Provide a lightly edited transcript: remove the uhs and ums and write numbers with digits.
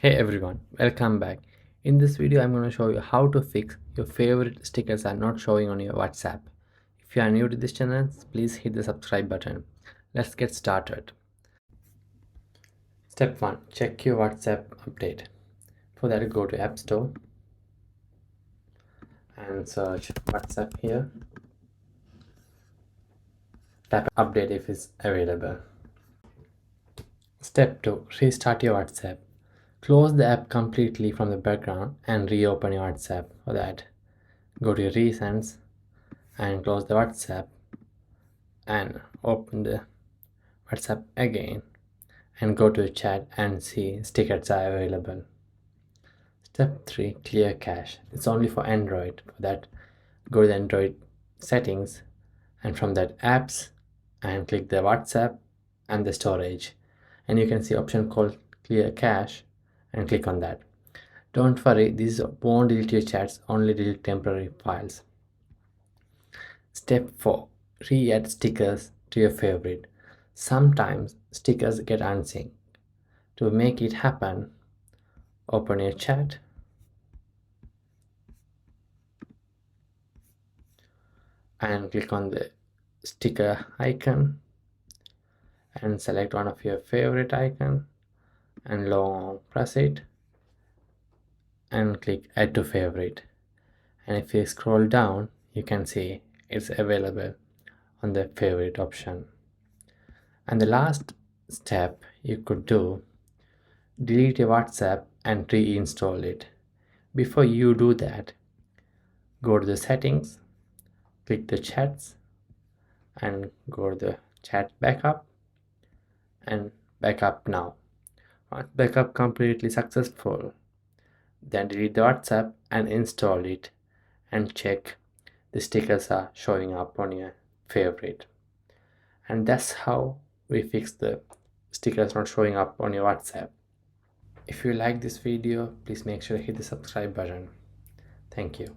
Hey everyone, welcome back. In this video, I'm going to show you how to fix your favorite stickers are not showing on your WhatsApp. If you are new to this channel, please hit the subscribe button. Let's get started. Step 1. Check your WhatsApp update. For that, go to App Store and search WhatsApp here. Tap update if it's available. Step 2. Restart your WhatsApp. Close the app completely from the background and reopen your WhatsApp. For that, go to your recents and close the WhatsApp and open the WhatsApp again and go to chat and see stickers are available. Step 3. Clear cache. It's only for Android. For that, go to the Android settings and from that apps and click the WhatsApp and the storage, and you can see option called clear cache and click on that. Don't worry, this won't delete your chats, only delete temporary files. Step 4. Re-add stickers to your favorite. Sometimes stickers get unsynced. To make it happen, open your chat and click on the sticker icon and select one of your favorite icon and long press it and click add to favorite, and if you scroll down you can see it's available on the favorite option. And the last step you could do, delete your WhatsApp and reinstall it. Before you do that, go to the settings, click the chats and go to the chat backup and backup now. Once backup completely successful, then delete the WhatsApp and install it and check the stickers are showing up on your favorite. And that's how we fix the stickers not showing up on your WhatsApp. If you like this video, please make sure to hit the subscribe button. Thank you.